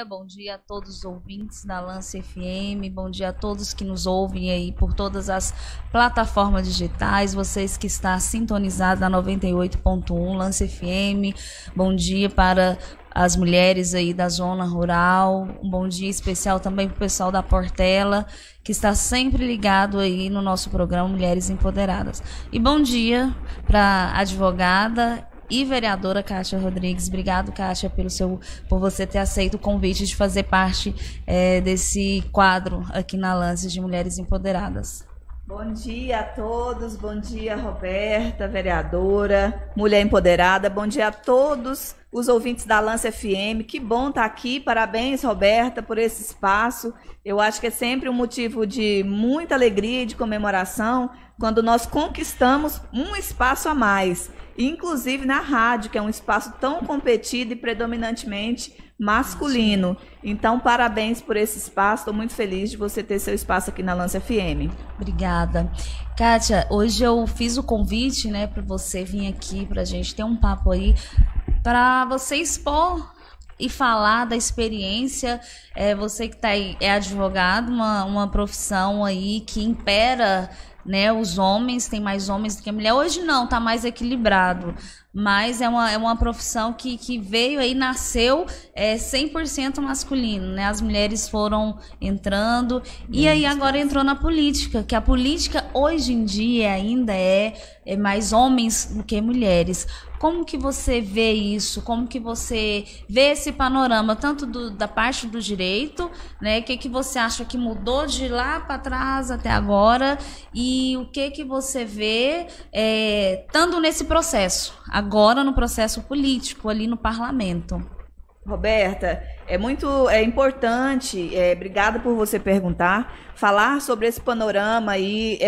bom dia a todos os ouvintes da Lance FM, bom dia a todos que nos ouvem aí por todas as plataformas digitais, vocês que estão sintonizados na 98.1 Lance FM, bom dia para as mulheres aí da zona rural, um bom dia especial também para o pessoal da Portela, que está sempre ligado aí no nosso programa Mulheres Empoderadas. E bom dia para a advogada e vereadora Kátia Rodrigues. Obrigado, Kátia, por você ter aceito o convite de fazer parte desse quadro aqui na Lance de Mulheres Empoderadas. Bom dia a todos, bom dia, Roberta, vereadora, mulher empoderada, bom dia a todos os ouvintes da Lance FM, que bom estar aqui, parabéns, Roberta, por esse espaço. Eu acho que é sempre um motivo de muita alegria e de comemoração quando nós conquistamos um espaço a mais, inclusive na rádio, que é um espaço tão competido e predominantemente masculino. Então, parabéns por esse espaço, estou muito feliz de você ter seu espaço aqui na Lance FM. Obrigada. Kátia, hoje eu fiz o convite, né, para você vir aqui, para a gente ter um papo aí, para você expor e falar da experiência. Você que tá aí, é advogado, uma profissão aí que impera, né, os homens, tem mais homens do que mulher. Hoje não, tá mais equilibrado, mas é uma profissão que veio aí, nasceu 100% masculino, né? As mulheres foram entrando e aí agora entrou na política, que a política hoje em dia ainda é mais homens do que mulheres. Como que você vê isso? Como que você vê esse panorama, tanto da parte do direito, né? O que você acha que mudou de lá para trás até agora? E o que você vê estando nesse processo, agora no processo político, ali no parlamento? Roberta, é importante, obrigada por você perguntar, falar sobre esse panorama aí,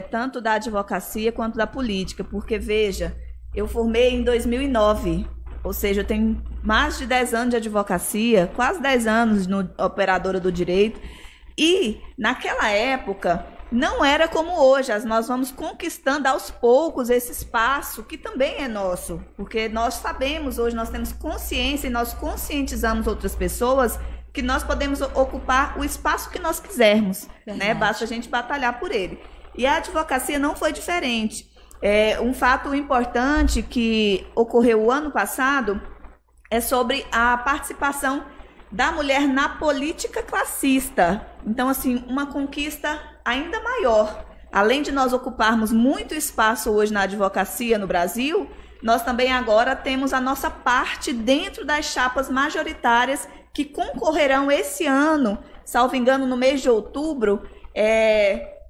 tanto da advocacia quanto da política, porque, veja, eu formei em 2009, ou seja, eu tenho mais de 10 anos de advocacia, quase 10 anos no operadora do direito, e naquela época não era como hoje, nós vamos conquistando aos poucos esse espaço que também é nosso, porque nós sabemos hoje, nós temos consciência e nós conscientizamos outras pessoas que nós podemos ocupar o espaço que nós quisermos, né? Basta a gente batalhar por ele. E a advocacia não foi diferente. Um fato importante que ocorreu o ano passado é sobre a participação da mulher na política classista. Então, assim, uma conquista ainda maior. Além de nós ocuparmos muito espaço hoje na advocacia no Brasil, nós também agora temos a nossa parte dentro das chapas majoritárias que concorrerão esse ano, salvo engano, no mês de outubro,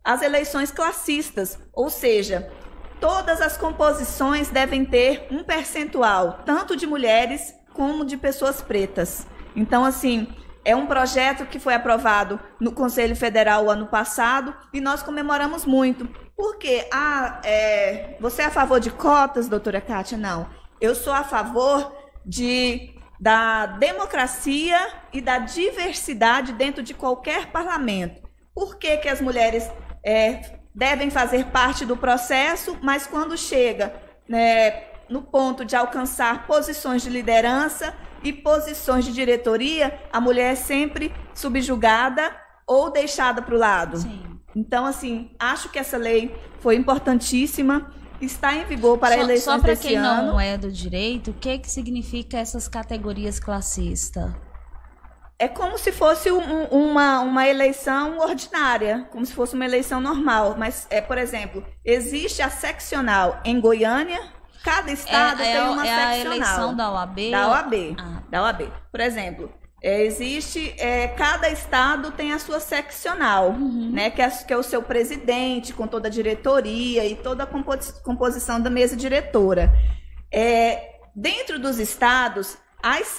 as eleições classistas, ou seja, todas as composições devem ter um percentual, tanto de mulheres como de pessoas pretas. Então, assim, é um projeto que foi aprovado no Conselho Federal o ano passado e nós comemoramos muito. Por quê? Você é a favor de cotas, doutora Kátia? Não. Eu sou a favor da democracia e da diversidade dentro de qualquer parlamento. Por que que as mulheres devem fazer parte do processo, mas quando chega no ponto de alcançar posições de liderança e posições de diretoria, a mulher é sempre subjugada ou deixada para o lado? Sim. Então, assim, acho que essa lei foi importantíssima, está em vigor para eleições desse ano. Só para quem não é do direito, o que significa essas categorias classistas? É como se fosse uma eleição ordinária, como se fosse uma eleição normal. Mas, por exemplo, existe a seccional em Goiânia, cada estado tem uma seccional. A eleição da OAB? Da OAB. Da OAB. Por exemplo, existe, cada estado tem a sua seccional, né, que é o seu presidente, com toda a diretoria e toda a composição da mesa diretora. Dentro dos estados,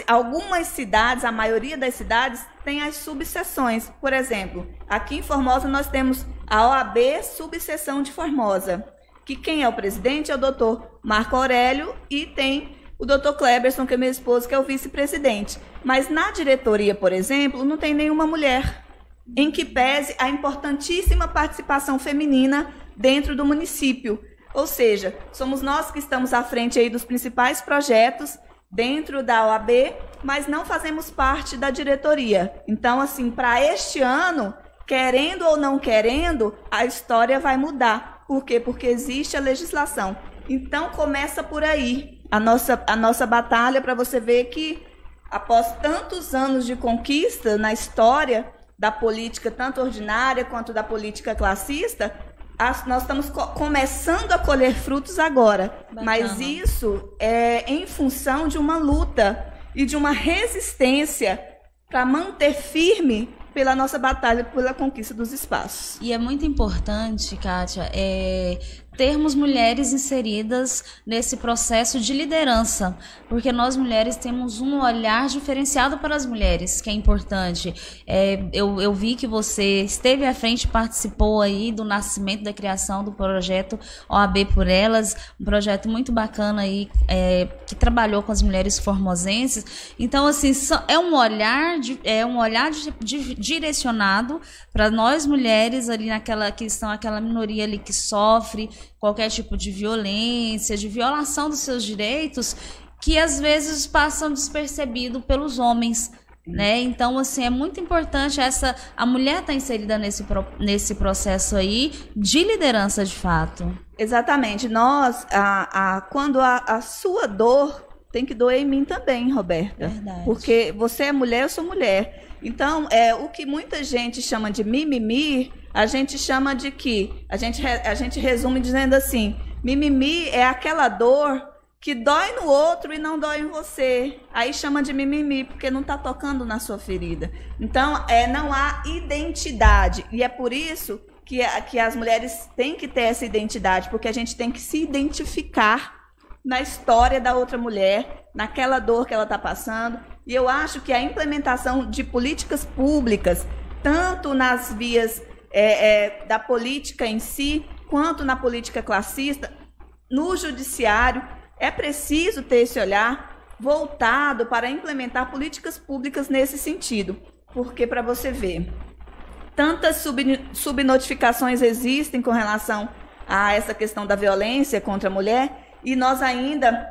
algumas cidades, a maioria das cidades, tem as subseções. Por exemplo, aqui em Formosa nós temos a OAB subseção de Formosa, que quem é o presidente é o doutor Marco Aurélio e tem o doutor Kleberson, que é meu esposo, que é o vice-presidente. Mas na diretoria, por exemplo, não tem nenhuma mulher, em que pese a importantíssima participação feminina dentro do município. Ou seja, somos nós que estamos à frente aí dos principais projetos dentro da OAB, mas não fazemos parte da diretoria. Então, assim, para este ano, querendo ou não querendo, a história vai mudar. Por quê? Porque existe a legislação. Então, começa por aí a nossa batalha, para você ver que, após tantos anos de conquista na história da política, tanto ordinária quanto da política classista, nós estamos começando a colher frutos agora. Bacana. Mas isso é em função de uma luta e de uma resistência para manter firme pela nossa batalha pela conquista dos espaços. E é muito importante, Kátia, termos mulheres inseridas nesse processo de liderança, porque nós mulheres temos um olhar diferenciado para as mulheres, que é importante. Eu vi que você esteve à frente, participou aí do nascimento, da criação do projeto OAB por Elas, um projeto muito bacana aí, que trabalhou com as mulheres formosenses. Então, assim, é um olhar direcionado para nós mulheres ali naquela questão, aquela minoria ali que sofre qualquer tipo de violência, de violação dos seus direitos, que às vezes passam despercebido pelos homens, né? Então, assim, é muito importante a mulher estar inserida nesse processo aí de liderança, de fato. Exatamente. Nós, quando a sua dor tem que doer em mim também, Roberta. Verdade. Porque você é mulher, eu sou mulher. Então, o que muita gente chama de mimimi, a gente chama de que... A gente resume dizendo assim, mimimi é aquela dor que dói no outro e não dói em você. Aí chama de mimimi, porque não está tocando na sua ferida. Então, não há identidade. E é por isso que as mulheres têm que ter essa identidade, porque a gente tem que se identificar na história da outra mulher, naquela dor que ela está passando. E eu acho que a implementação de políticas públicas, tanto nas vias da política em si, quanto na política classista, no judiciário, é preciso ter esse olhar voltado para implementar políticas públicas nesse sentido. Porque, para você ver, tantas subnotificações existem com relação a essa questão da violência contra a mulher, e nós ainda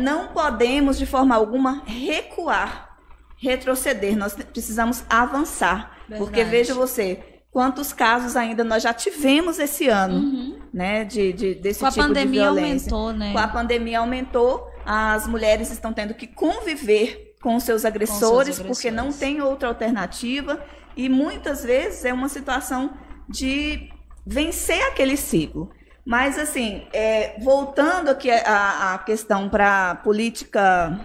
não podemos, de forma alguma, recuar, retroceder. Nós precisamos avançar. Verdade. Porque, veja você, quantos casos ainda nós já tivemos esse ano, né, desse tipo de violência. Com a pandemia aumentou, né? Com a pandemia aumentou, as mulheres estão tendo que conviver com seus agressores, porque não tem outra alternativa. E muitas vezes é uma situação de vencer aquele ciclo. Mas, assim, voltando aqui a questão para a política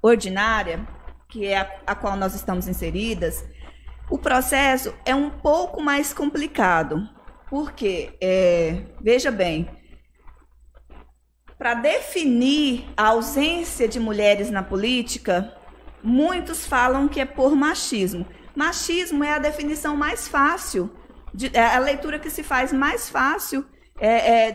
ordinária, que é a qual nós estamos inseridas, o processo é um pouco mais complicado. Porque, veja bem, para definir a ausência de mulheres na política, muitos falam que é por machismo. Machismo é a definição mais fácil, a leitura que se faz mais fácil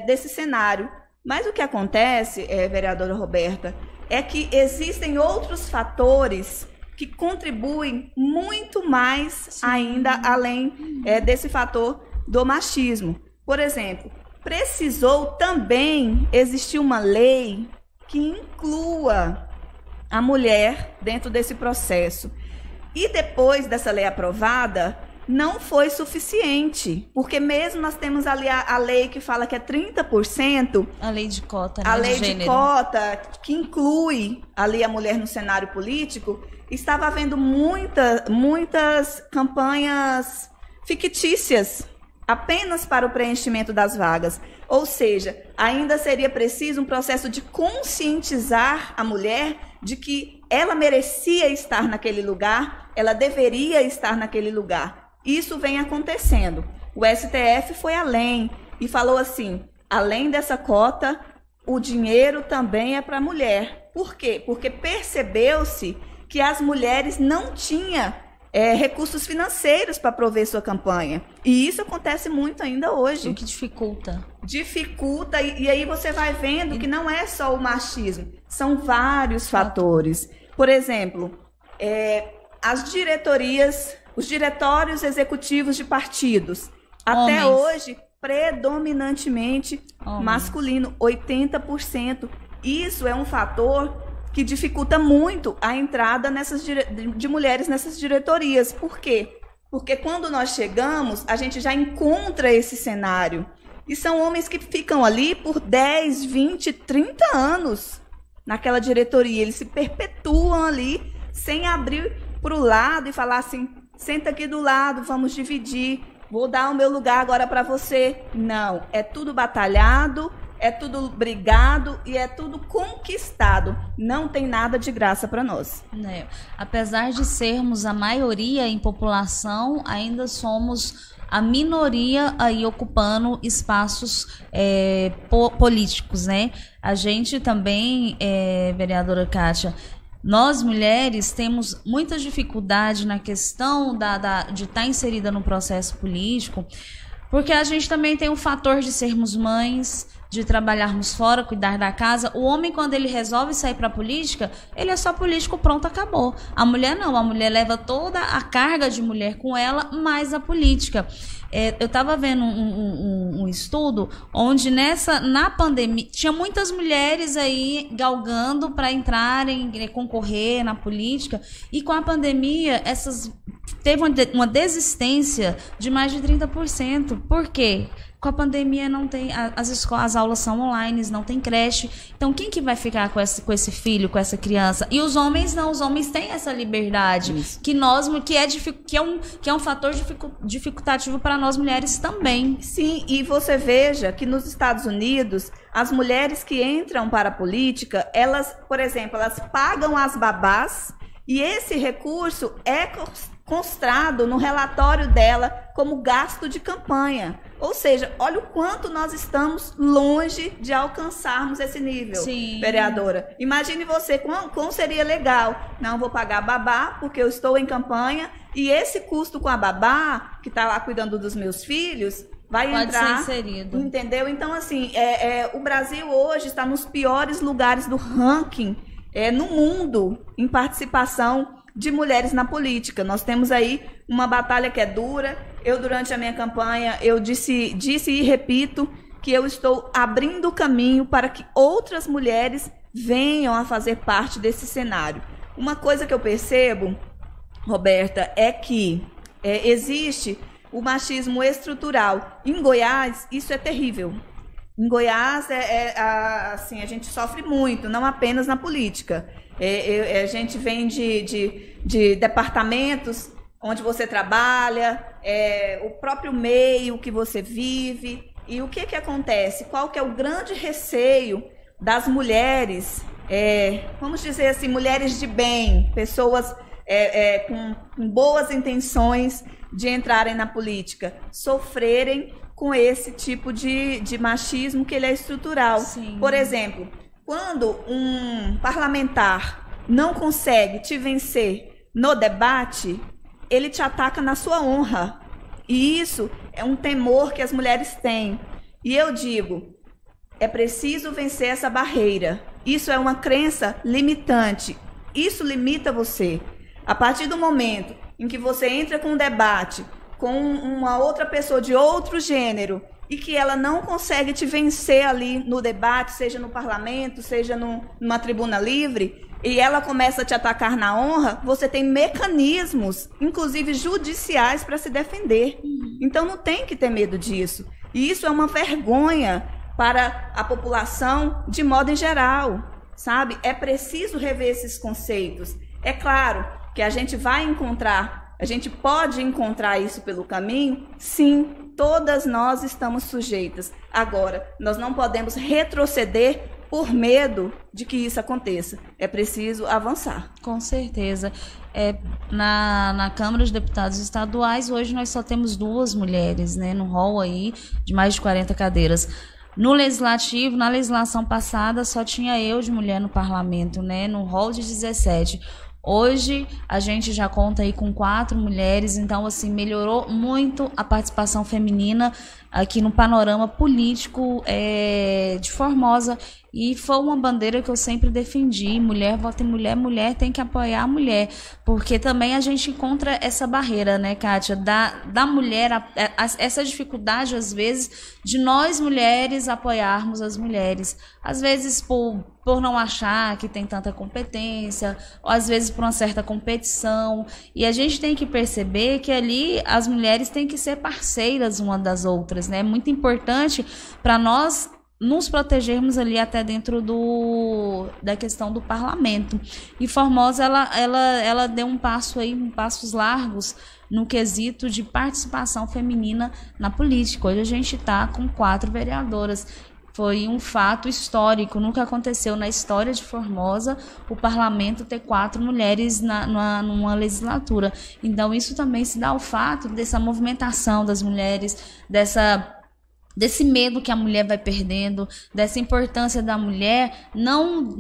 desse cenário. Mas o que acontece, vereadora Roberta, é que existem outros fatores que contribuem muito mais ainda além desse fator do machismo. Por exemplo, precisou também existir uma lei que inclua a mulher dentro desse processo. E depois dessa lei aprovada, não foi suficiente, porque mesmo nós temos ali a lei que fala que é 30%, a lei de cota, né, a lei de cota, que inclui ali a mulher no cenário político, estava havendo muitas campanhas fictícias, apenas para o preenchimento das vagas. Ou seja, ainda seria preciso um processo de conscientizar a mulher de que ela merecia estar naquele lugar, ela deveria estar naquele lugar. Isso vem acontecendo. O STF foi além e falou assim, além dessa cota, o dinheiro também é para a mulher. Por quê? Porque percebeu-se que as mulheres não tinham recursos financeiros para prover sua campanha. E isso acontece muito ainda hoje. O que dificulta. Dificulta, e aí você vai vendo que não é só o machismo, são vários fatores. Por exemplo, as diretorias, os diretórios executivos de partidos, até hoje, predominantemente masculino, 80%. Isso é um fator que dificulta muito a entrada de mulheres nessas diretorias. Por quê? Porque quando nós chegamos, a gente já encontra esse cenário. E são homens que ficam ali por 10, 20, 30 anos naquela diretoria. Eles se perpetuam ali sem abrir para o lado e falar assim, senta aqui do lado, vamos dividir, vou dar o meu lugar agora para você. Não, é tudo batalhado, é tudo brigado e é tudo conquistado. Não tem nada de graça para nós. Apesar de sermos a maioria em população, ainda somos a minoria aí ocupando espaços políticos, né? A gente também, vereadora Kátia, nós mulheres temos muita dificuldade na questão de estar inserida no processo político, porque a gente também tem o fator de sermos mães, de trabalharmos fora, cuidar da casa. O homem, quando ele resolve sair para a política, ele é só político, pronto, acabou. A mulher não, a mulher leva toda a carga de mulher com ela, mais a política. Eu estava vendo um estudo onde na pandemia, tinha muitas mulheres aí galgando para entrarem, concorrer na política, e com a pandemia, teve uma desistência de mais de 30%. Por quê? Com a pandemia não tem as aulas são online, não tem creche. Então quem que vai ficar com esse filho, com essa criança? E os homens não, os homens têm essa liberdade. Isso. Que é um fator dificultativo para nós mulheres também. Sim, e você veja que nos Estados Unidos, as mulheres que entram para a política, elas, por exemplo, elas pagam as babás e esse recurso é constado no relatório dela como gasto de campanha. Ou seja, olha o quanto nós estamos longe de alcançarmos esse nível. Sim. Vereadora. Imagine você, como seria legal. Não vou pagar babá porque eu estou em campanha e esse custo com a babá, que está lá cuidando dos meus filhos, vai entrar. Pode ser inserido. Entendeu? Então, assim, o Brasil hoje está nos piores lugares do ranking no mundo em participação de mulheres na política. Nós temos aí uma batalha que é dura. Eu, durante a minha campanha, eu disse e repito que eu estou abrindo o caminho para que outras mulheres venham a fazer parte desse cenário. Uma coisa que eu percebo, Roberta, é que existe o machismo estrutural. Em Goiás, isso é terrível. Em Goiás, assim, a gente sofre muito, não apenas na política. A gente vem de departamentos onde você trabalha, o próprio meio que você vive. E o que acontece? Qual que é o grande receio das mulheres, vamos dizer assim, mulheres de bem, pessoas com boas intenções de entrarem na política, sofrerem com esse tipo de machismo que ele é estrutural. Sim. Por exemplo, quando um parlamentar não consegue te vencer no debate, ele te ataca na sua honra. E isso é um temor que as mulheres têm. E eu digo, é preciso vencer essa barreira. Isso é uma crença limitante. Isso limita você. A partir do momento em que você entra com um debate com uma outra pessoa de outro gênero e que ela não consegue te vencer ali no debate, seja no parlamento, seja numa tribuna livre, e ela começa a te atacar na honra, você tem mecanismos, inclusive judiciais, para se defender. Então não tem que ter medo disso. E isso é uma vergonha para a população de modo em geral, sabe? É preciso rever esses conceitos. É claro que a gente pode encontrar isso pelo caminho, sim, todas nós estamos sujeitas. Agora, nós não podemos retroceder por medo de que isso aconteça. É preciso avançar. Com certeza. Na Câmara de Deputados Estaduais, hoje nós só temos 2 mulheres, né, no hall aí de mais de 40 cadeiras. No Legislativo, na legislação passada, só tinha eu de mulher no parlamento, né, no hall de 17. Hoje a gente já conta aí com 4 mulheres, então assim, melhorou muito a participação feminina aqui no panorama político de Formosa. E foi uma bandeira que eu sempre defendi, mulher vota em mulher, mulher tem que apoiar a mulher, porque também a gente encontra essa barreira, né, Kátia, da mulher, essa dificuldade às vezes de nós mulheres apoiarmos as mulheres, às vezes por não achar que tem tanta competência, ou às vezes por uma certa competição, e a gente tem que perceber que ali as mulheres têm que ser parceiras uma das outras, né? É muito importante para nós nos protegermos ali até dentro da questão do parlamento. E Formosa, ela deu um passo aí, passos largos no quesito de participação feminina na política. Hoje a gente está com 4 vereadoras. Foi um fato histórico, nunca aconteceu na história de Formosa o parlamento ter 4 mulheres numa legislatura. Então isso também se dá ao fato dessa movimentação das mulheres, desse medo que a mulher vai perdendo, dessa importância da mulher não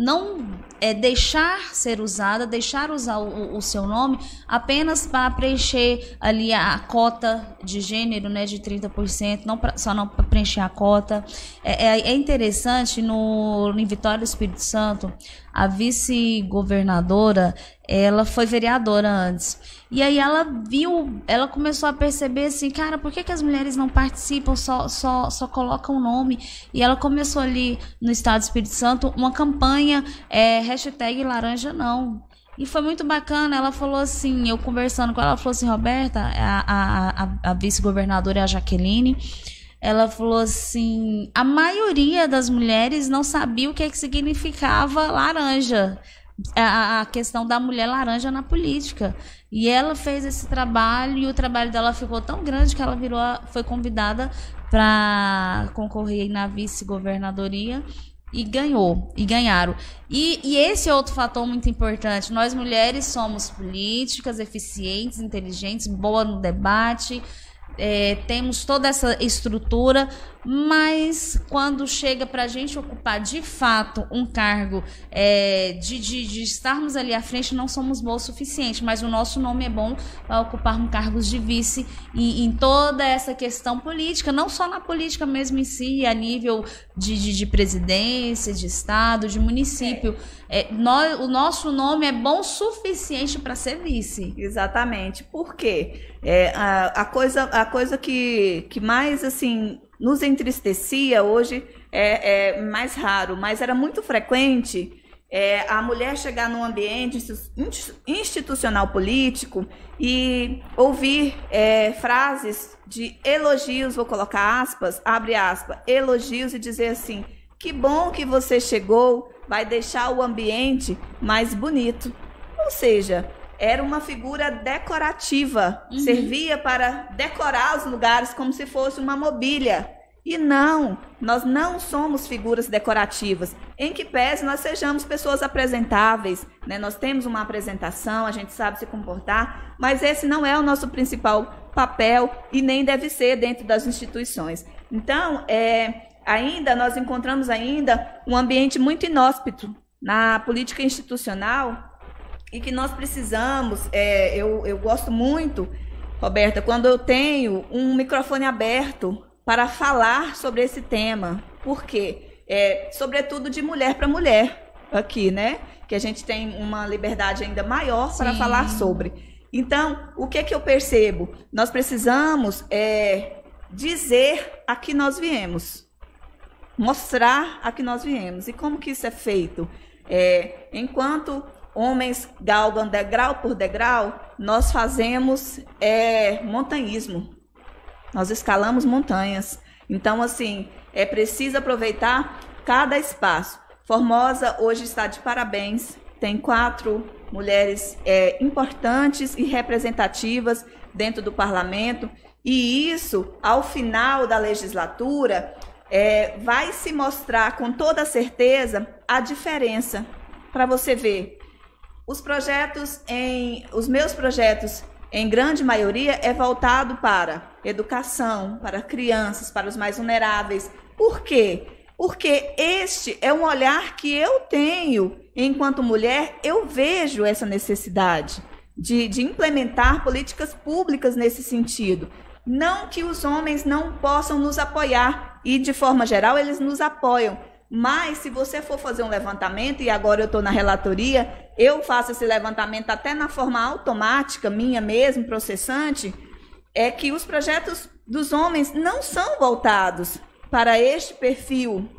deixar ser usada, deixar usar o seu nome apenas para preencher ali a cota de gênero, né, de 30%, só não para preencher a cota. É interessante, em Vitória do Espírito Santo, a vice-governadora, ela foi vereadora antes. E aí ela começou a perceber assim, cara, por que as mulheres não participam, só colocam o nome? E ela começou ali no estado do Espírito Santo uma campanha, hashtag laranja não. E foi muito bacana, ela falou assim, eu conversando com ela falou assim, Roberta, a vice-governadora é a Jaqueline, ela falou assim, a maioria das mulheres não sabia o que significava laranja, a questão da mulher laranja na política. E ela fez esse trabalho, e o trabalho dela ficou tão grande que ela foi convidada para concorrer na vice-governadoria e ganharam. E esse é outro fator muito importante. Nós mulheres somos políticas, eficientes, inteligentes, boas no debate, temos toda essa estrutura, mas quando chega para a gente ocupar de fato um cargo de estarmos ali à frente, não somos boas o suficiente, mas o nosso nome é bom para ocuparmos cargos de vice em toda essa questão política, não só na política mesmo em si, a nível de presidência, de estado, de município. O nosso nome é bom o suficiente para ser vice. Exatamente. Por quê? A coisa que mais assim nos entristecia hoje é mais raro, mas era muito frequente a mulher chegar num ambiente institucional político e ouvir frases de elogios, vou colocar aspas, abre aspas, elogios, e dizer assim, que bom que você chegou, vai deixar o ambiente mais bonito. Ou seja, era uma figura decorativa, servia para decorar os lugares como se fosse uma mobília. E não, nós não somos figuras decorativas, em que pese nós sejamos pessoas apresentáveis, né? Nós temos uma apresentação, a gente sabe se comportar, mas esse não é o nosso principal papel e nem deve ser dentro das instituições. Então, nós encontramos ainda um ambiente muito inóspito na política institucional, e que nós precisamos, eu gosto muito, Roberta, quando eu tenho um microfone aberto para falar sobre esse tema. Por quê? Sobretudo de mulher para mulher aqui, né? Que a gente tem uma liberdade ainda maior para falar sobre. Então, o que eu percebo? Nós precisamos dizer a que nós viemos, mostrar a que nós viemos. E como que isso é feito? Enquanto homens galgam degrau por degrau, nós fazemos montanhismo. Nós escalamos montanhas. Então, assim, é preciso aproveitar cada espaço. Formosa hoje está de parabéns. Tem 4 mulheres importantes e representativas dentro do parlamento. E isso, ao final da legislatura, vai se mostrar com toda certeza a diferença. Para você ver, os meus projetos, em grande maioria, é voltado para educação, para crianças, para os mais vulneráveis. Por quê? Porque este é um olhar que eu tenho enquanto mulher. Eu vejo essa necessidade de implementar políticas públicas nesse sentido. Não que os homens não possam nos apoiar, e de forma geral eles nos apoiam, Mas, se você for fazer um levantamento, e agora eu estou na relatoria, eu faço esse levantamento até na forma automática, minha mesmo, processante, é que os projetos dos homens não são voltados para este perfil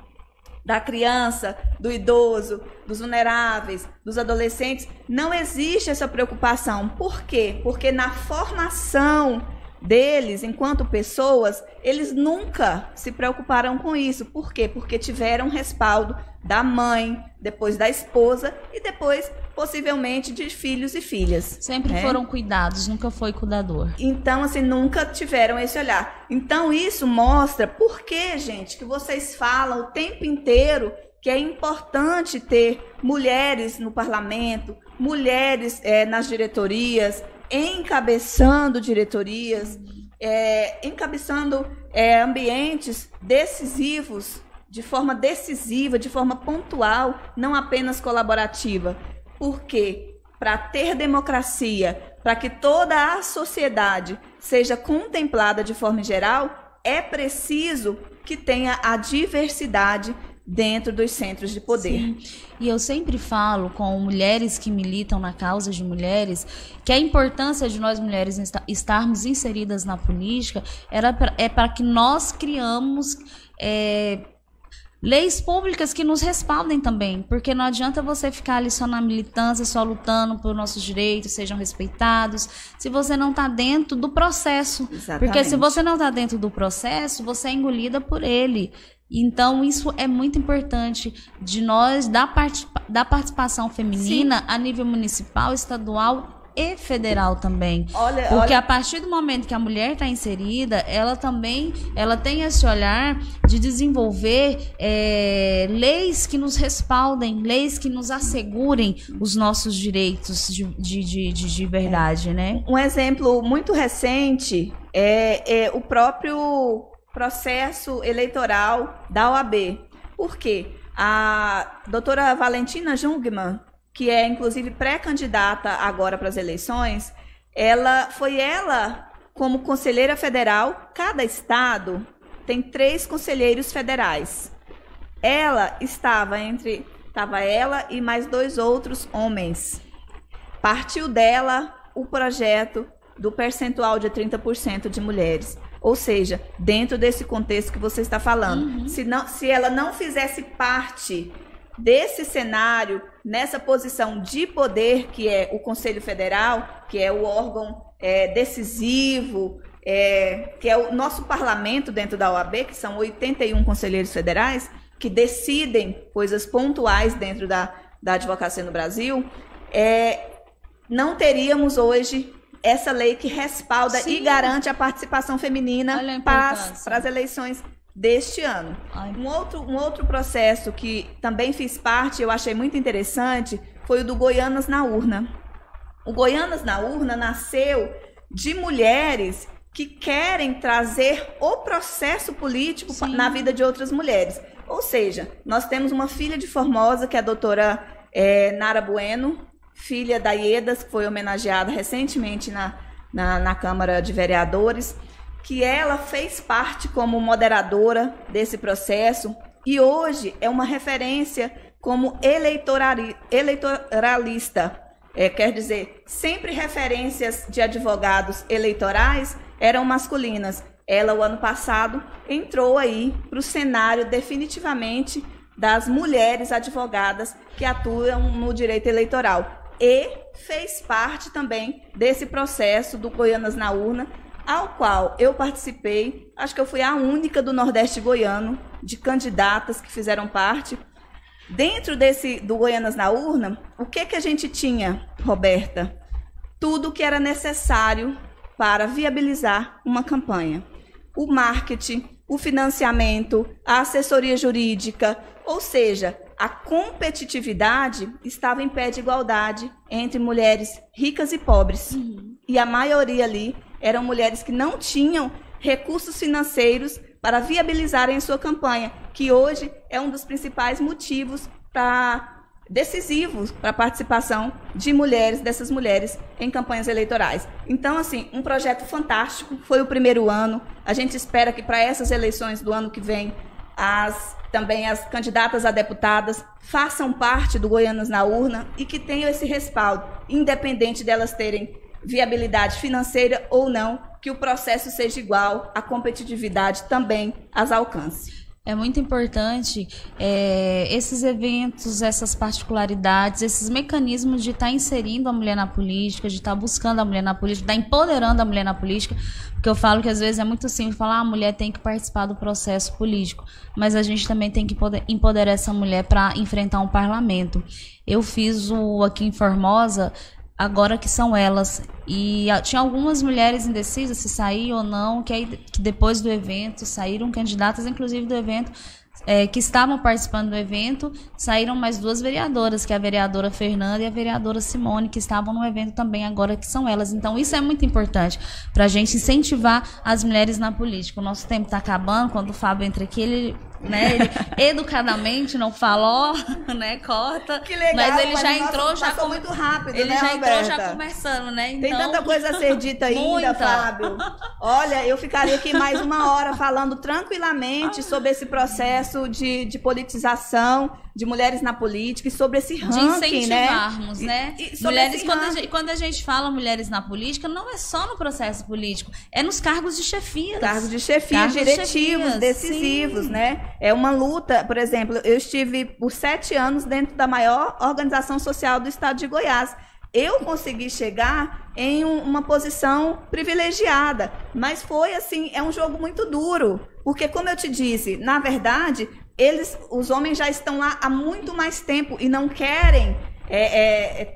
da criança, do idoso, dos vulneráveis, dos adolescentes. Não existe essa preocupação. Por quê? Porque na formação deles, enquanto pessoas, eles nunca se preocuparam com isso. Por quê? Porque tiveram respaldo da mãe, depois da esposa e depois, possivelmente, de filhos e filhas. Sempre foram cuidados, nunca foi cuidador. Então, assim, nunca tiveram esse olhar. Então, isso mostra por que, gente, que vocês falam o tempo inteiro que é importante ter mulheres no parlamento, mulheres nas diretorias, encabeçando diretorias, encabeçando ambientes decisivos, de forma decisiva, de forma pontual, não apenas colaborativa. Por quê? Para ter democracia, para que toda a sociedade seja contemplada de forma geral, é preciso que tenha a diversidade dentro dos centros de poder. Sim. E eu sempre falo com mulheres que militam na causa de mulheres que a importância de nós mulheres estarmos inseridas na política é para que nós criamos leis públicas que nos respaldem também, porque não adianta você ficar ali só na militância, só lutando por nossos direitos sejam respeitados, se você não está dentro do processo. Exatamente. Porque se você não está dentro do processo, você é engolida por ele. Então, isso é muito importante de nós, da participação feminina. Sim. A nível municipal, estadual e federal também. Porque a partir do momento que a mulher está inserida, ela tem esse olhar de desenvolver leis que nos respaldem, leis que nos assegurem os nossos direitos de verdade, né? Um exemplo muito recente é o próprio processo eleitoral da OAB. Por quê? A doutora Valentina Jungmann, que é inclusive pré-candidata agora para as eleições, ela, como conselheira federal, cada estado tem 3 conselheiros federais. Estava ela e mais 2 outros homens. Partiu dela o projeto do percentual de 30% de mulheres. Ou seja, dentro desse contexto que você está falando. Uhum. Se ela não fizesse parte desse cenário, nessa posição de poder, que é o Conselho Federal, que é o órgão decisivo, que é o nosso parlamento dentro da OAB, que são 81 conselheiros federais, que decidem coisas pontuais dentro da advocacia no Brasil, não teríamos hoje essa lei que respalda Sim. e garante a participação feminina para as eleições deste ano. Um outro processo que também fiz parte, eu achei muito interessante, foi o do Goianas na Urna. O Goianas na Urna nasceu de mulheres que querem trazer o processo político Sim. na vida de outras mulheres. Ou seja, nós temos uma filha de Formosa, que é a doutora Nara Bueno, filha da Iedas, que foi homenageada recentemente na Câmara de Vereadores, que ela fez parte como moderadora desse processo e hoje é uma referência como eleitoralista. Quer dizer, sempre referências de advogados eleitorais eram masculinas. Ela, o ano passado, entrou aí para o cenário definitivamente das mulheres advogadas que atuam no direito eleitoral. E fez parte também desse processo do Goianas na Urna, ao qual eu participei. Acho que eu fui a única do Nordeste goiano, de candidatas que fizeram parte. Dentro do Goianas na Urna, o que a gente tinha, Roberta? Tudo que era necessário para viabilizar uma campanha. O marketing, o financiamento, a assessoria jurídica, ou seja, a competitividade estava em pé de igualdade entre mulheres ricas e pobres. Uhum. E a maioria ali eram mulheres que não tinham recursos financeiros para viabilizarem a sua campanha, que hoje é um dos principais motivos decisivos para a participação de mulheres, dessas mulheres, em campanhas eleitorais. Então, assim, um projeto fantástico, foi o primeiro ano. A gente espera que para essas eleições do ano que vem também as candidatas a deputadas façam parte do Goianas na Urna e que tenham esse respaldo, independente delas terem viabilidade financeira ou não, que o processo seja igual, a competitividade também as alcance. É muito importante esses eventos, essas particularidades, esses mecanismos de estar inserindo a mulher na política, de estar buscando a mulher na política, de estar empoderando a mulher na política, porque eu falo que às vezes é muito simples falar a mulher tem que participar do processo político, mas a gente também tem que empoderar essa mulher para enfrentar um parlamento. Eu fiz aqui em Formosa, agora que são elas, e tinha algumas mulheres indecisas se sair ou não, que depois do evento saíram candidatas, inclusive do evento, que estavam participando do evento, saíram mais 2 vereadoras, que é a vereadora Fernanda e a vereadora Simone, que estavam no evento também agora que são elas. Então isso é muito importante para a gente incentivar as mulheres na política. O nosso tempo está acabando, quando o Fábio entra aqui, ele educadamente não falou, né, corta. Que legal, mas ele já entrou, passou muito rápido, ele né, já Roberta? entrou já conversando, né? Então, tem tanta coisa a ser dita ainda, muita. Fábio. Olha, eu ficaria aqui mais 1 hora falando tranquilamente sobre esse processo de politização de mulheres na política e sobre esse ranking, de incentivarmos, né? Mulheres, quando a gente fala mulheres na política, não é só no processo político, é nos cargos de chefia. Cargos de chefia, diretivos, decisivos, sim, né? É uma luta, por exemplo, eu estive por 7 anos dentro da maior organização social do estado de Goiás. Eu consegui chegar em uma posição privilegiada, mas foi assim, é um jogo muito duro, porque como eu te disse, na verdade, os homens já estão lá há muito mais tempo e não querem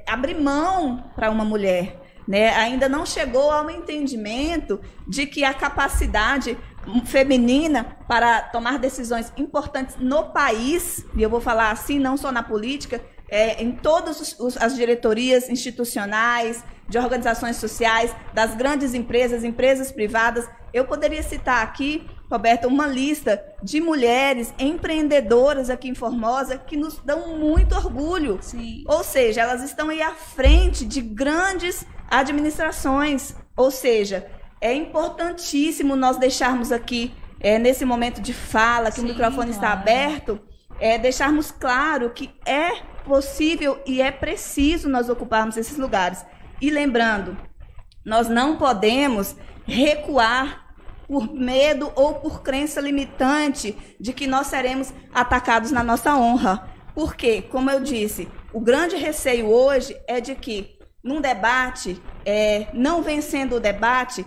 abrir mão para uma mulher, né? Ainda não chegou ao entendimento de que a capacidade feminina para tomar decisões importantes no país, e eu vou falar assim, não só na política, em todas as diretorias institucionais, de organizações sociais, das grandes empresas, empresas privadas. Eu poderia citar aqui, Roberta, uma lista de mulheres empreendedoras aqui em Formosa que nos dão muito orgulho. Sim. Ou seja, elas estão aí à frente de grandes administrações. Ou seja, é importantíssimo nós deixarmos aqui, nesse momento de fala, que o microfone está aberto, deixarmos claro que é possível e é preciso nós ocuparmos esses lugares. E lembrando, nós não podemos recuar por medo ou por crença limitante de que nós seremos atacados na nossa honra. Porque, como eu disse, o grande receio hoje é de que, num debate, não vencendo o debate,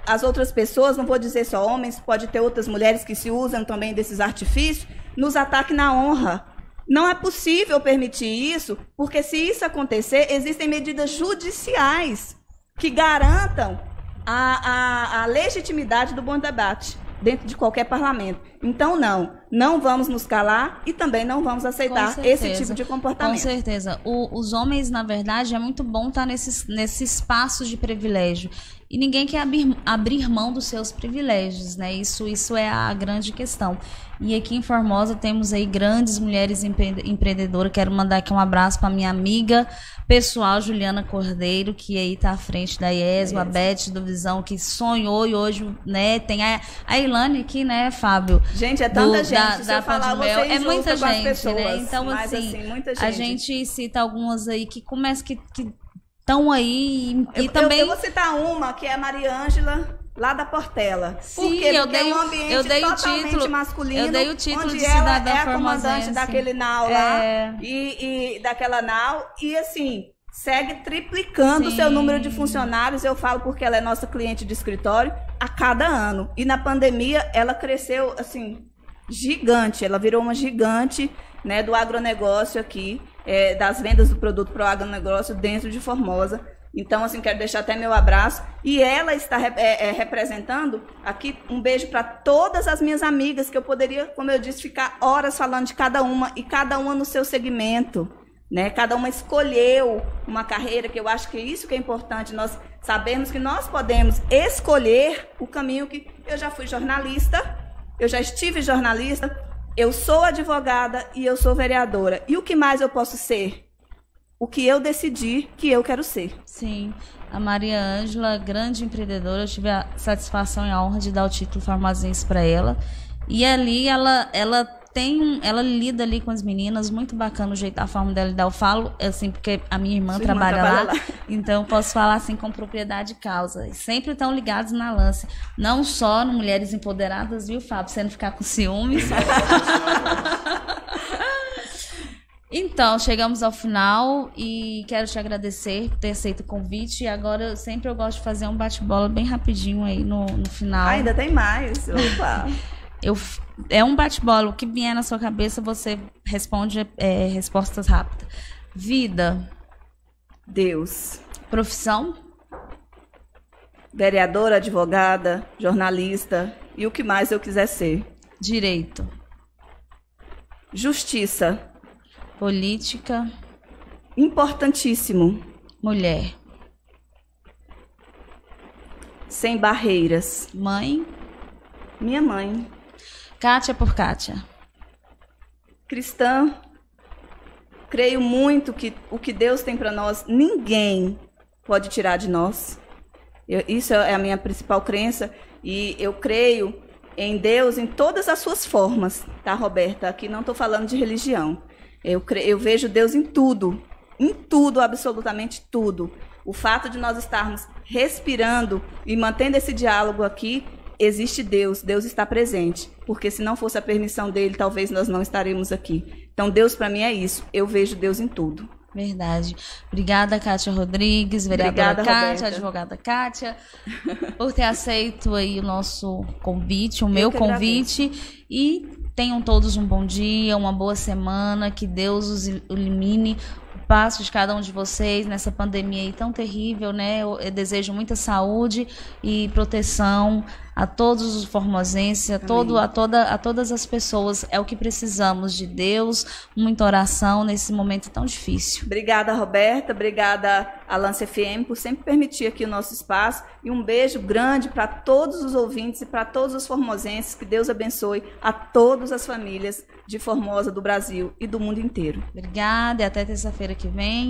as outras pessoas, não vou dizer só homens, pode ter outras mulheres que se usam também desses artifícios, nos ataquem na honra. Não é possível permitir isso, porque se isso acontecer, existem medidas judiciais que garantam a legitimidade do bom debate dentro de qualquer parlamento. Então, não vamos nos calar e também não vamos aceitar esse tipo de comportamento. Com certeza. Os homens, na verdade, é muito bom estar nesses espaços de privilégio. E ninguém quer abrir mão dos seus privilégios, né? Isso é a grande questão. E aqui em Formosa temos aí grandes mulheres empreendedoras. Quero mandar aqui um abraço para minha amiga pessoal, Juliana Cordeiro, que aí está à frente da IESO, a Beth do Visão, que sonhou e hoje, né, tem a Ilane aqui, né, Fábio? Gente, é tanta gente. Se eu falar, vocês é muita gente, pessoas, né? Então, mas, assim, muita gente. A gente cita algumas aí que começam que estão aí e também... Eu vou citar uma, que é a Maria Ângela, lá da Portela. Sim, porque é um ambiente totalmente masculino. Eu dei o título onde de ela cidadã é a comandante daquele NAU lá, e daquela NAU, e assim, segue triplicando o seu número de funcionários. Eu falo porque ela é nossa cliente de escritório a cada ano. E na pandemia ela cresceu, assim, gigante. Ela virou uma gigante, né, do agronegócio aqui, das vendas do produto para o agronegócio dentro de Formosa. Então, assim, quero deixar até meu abraço. E ela está representando aqui, um beijo para todas as minhas amigas, que eu poderia, como eu disse, ficar horas falando de cada uma, e cada uma no seu segmento, né? Cada uma escolheu uma carreira, que eu acho que é isso que é importante, nós sabemos que nós podemos escolher o caminho. Que eu já fui jornalista, eu já estive jornalista, eu sou advogada e eu sou vereadora. E o que mais eu posso ser? O que eu decidi que eu quero ser. Sim. A Maria Ângela, grande empreendedora, eu tive a satisfação e a honra de dar o título formosense para ela. E ali ela lida ali com as meninas, muito bacana o jeito, a forma dela lidar. Eu falo assim, porque a minha irmã trabalha lá, então eu posso falar assim com propriedade de causa. E sempre estão ligados na Lance. Não só no Mulheres Empoderadas, viu, Fábio? Você não ficar com ciúmes. Então, chegamos ao final e quero te agradecer por ter aceito o convite. E agora, eu gosto de fazer um bate-bola bem rapidinho aí no final. Ainda tem mais. Opa! É um bate-bola. O que vier na sua cabeça, você responde respostas rápidas. Vida. Deus. Profissão. Vereadora, advogada, jornalista e o que mais eu quiser ser. Direito. Justiça. Política. Importantíssimo. Mulher. Sem barreiras. Mãe. Minha mãe. Kátia por Kátia. Cristã. Creio muito que o que Deus tem para nós, ninguém pode tirar de nós. Isso é a minha principal crença. E eu creio em Deus em todas as suas formas. Tá, Roberta? Aqui não estou falando de religião. Eu vejo Deus em tudo, absolutamente tudo. O fato de nós estarmos respirando e mantendo esse diálogo aqui, existe Deus, Deus está presente. Porque se não fosse a permissão dele, talvez nós não estaremos aqui. Então Deus para mim é isso, eu vejo Deus em tudo. Verdade. Obrigada, Kátia Rodrigues, vereadora Obrigada, Kátia, Roberta. Advogada Kátia, por ter aceito aí o nosso convite, o meu convite. Agradeço. E tenham todos um bom dia, uma boa semana, que Deus os ilumine o passo de cada um de vocês nessa pandemia aí tão terrível, né? Eu desejo muita saúde e proteção a todos os formosenses, a todas as pessoas. É o que precisamos de Deus, muita oração nesse momento tão difícil. Obrigada, Roberta. Obrigada a Lance FM por sempre permitir aqui o nosso espaço. E um beijo grande para todos os ouvintes e para todos os formosenses. Que Deus abençoe a todas as famílias de Formosa, do Brasil e do mundo inteiro. Obrigada e até terça-feira que vem.